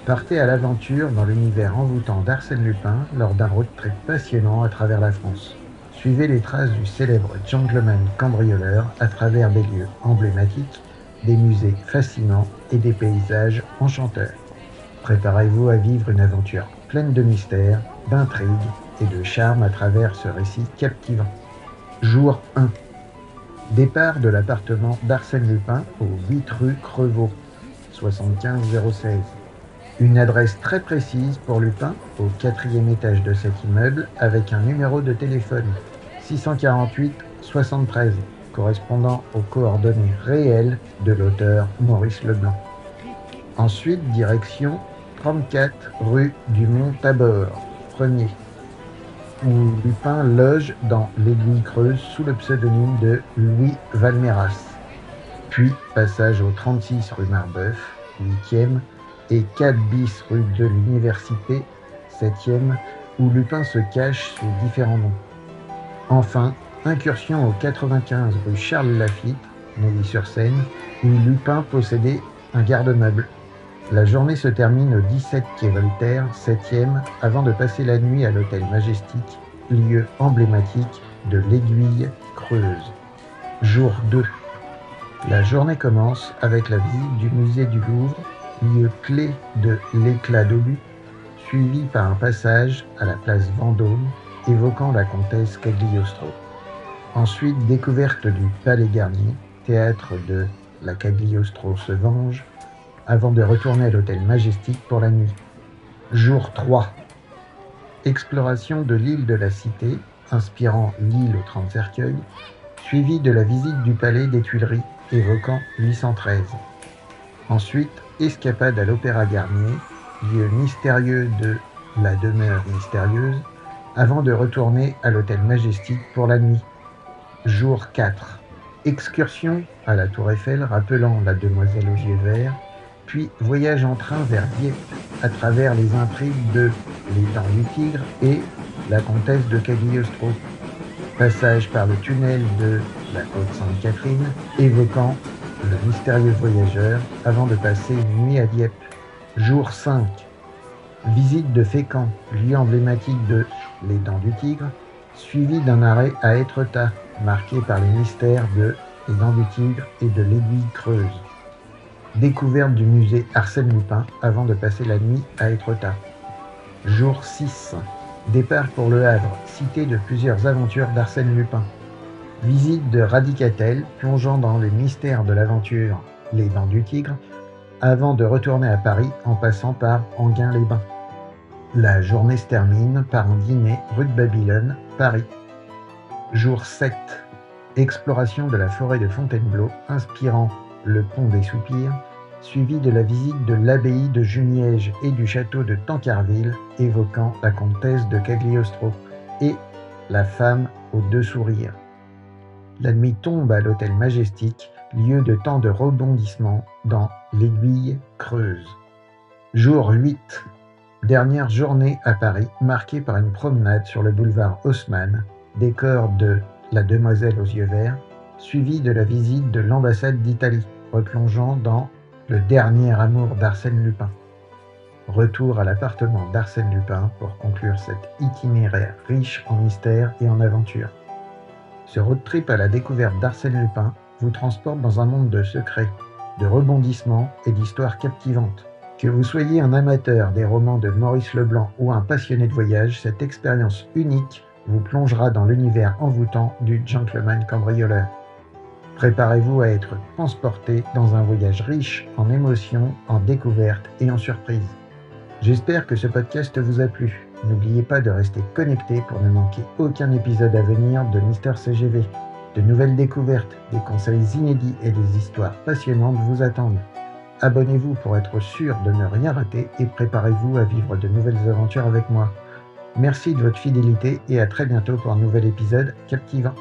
Partez à l'aventure dans l'univers envoûtant d'Arsène Lupin lors d'un road trip passionnant à travers la France. Suivez les traces du célèbre gentleman cambrioleur à travers des lieux emblématiques, des musées fascinants et des paysages enchanteurs. Préparez-vous à vivre une aventure pleine de mystères, d'intrigues et de charme à travers ce récit captivant. Jour 1. Départ de l'appartement d'Arsène Lupin au 8 rue Crevaux, 75 016. Une adresse très précise pour Lupin au 4e étage de cet immeuble avec un numéro de téléphone 648 73 correspondant aux coordonnées réelles de l'auteur Maurice Leblanc. Ensuite, direction 34 rue du Mont-Tabor, 1er, où Lupin loge dans l'Aiguille Creuse sous le pseudonyme de Louis Valmeras. Puis, passage au 36 rue Marbeuf, 8e, et 4 bis rue de l'Université, 7e, où Lupin se cache sous différents noms. Enfin, incursion au 95 rue Charles Lafitte, Neuilly-sur-Seine, où Lupin possédait un garde-meuble. La journée se termine au 17 quai Voltaire, 7e, avant de passer la nuit à l'hôtel Majestic, lieu emblématique de l'Aiguille Creuse. Jour 2. La journée commence avec la visite du musée du Louvre, lieu clé de l'éclat d'obus, suivi par un passage à la place Vendôme évoquant la comtesse Cagliostro. Ensuite, découverte du Palais Garnier, théâtre de La Cagliostro se venge, avant de retourner à l'hôtel Majestic pour la nuit. Jour 3. Exploration de l'île de la Cité, inspirant l'île aux 30 cercueils, suivi de la visite du Palais des Tuileries, évoquant 813. Ensuite, escapade à l'Opéra Garnier, lieu mystérieux de la demeure mystérieuse, avant de retourner à l'hôtel Majestic pour la nuit. Jour 4. Excursion à la Tour Eiffel rappelant la demoiselle aux yeux verts, puis voyage en train vers Dieppe à travers les intrigues de Les Dents du Tigre et la comtesse de Cagliostro. Passage par le tunnel de la Haute-Sainte-Catherine, évoquant le mystérieux voyageur, avant de passer une nuit à Dieppe. Jour 5. Visite de Fécamp, lieu emblématique de Les Dents du Tigre, suivi d'un arrêt à Étretat, marqué par les mystères de Les Dents du Tigre et de l'Aiguille Creuse. Découverte du musée Arsène Lupin avant de passer la nuit à Étretat. Jour 6. Départ pour Le Havre, cité de plusieurs aventures d'Arsène Lupin. Visite de Radicatel, plongeant dans les mystères de l'aventure Les Dents du Tigre, avant de retourner à Paris en passant par Enghien-les-Bains. La journée se termine par un dîner rue de Babylone, Paris. Jour 7. Exploration de la forêt de Fontainebleau, inspirant Le Pont des Soupirs, suivi de la visite de l'abbaye de Juniège et du château de Tancarville, évoquant la comtesse de Cagliostro et la femme aux 2 sourires. La nuit tombe à l'hôtel Majestic, lieu de tant de rebondissements dans l'Aiguille Creuse. Jour 8. Dernière journée à Paris, marquée par une promenade sur le boulevard Haussmann, décor de La Demoiselle aux yeux verts, suivi de la visite de l'ambassade d'Italie, replongeant dans Le dernier amour d'Arsène Lupin. Retour à l'appartement d'Arsène Lupin pour conclure cet itinéraire riche en mystères et en aventures. Ce road trip à la découverte d'Arsène Lupin vous transporte dans un monde de secrets, de rebondissements et d'histoires captivantes. Que vous soyez un amateur des romans de Maurice Leblanc ou un passionné de voyage, cette expérience unique vous plongera dans l'univers envoûtant du gentleman cambrioleur. Préparez-vous à être transporté dans un voyage riche en émotions, en découvertes et en surprises. J'espère que ce podcast vous a plu. N'oubliez pas de rester connecté pour ne manquer aucun épisode à venir de Mister CGV. De nouvelles découvertes, des conseils inédits et des histoires passionnantes vous attendent. Abonnez-vous pour être sûr de ne rien rater et préparez-vous à vivre de nouvelles aventures avec moi. Merci de votre fidélité et à très bientôt pour un nouvel épisode captivant.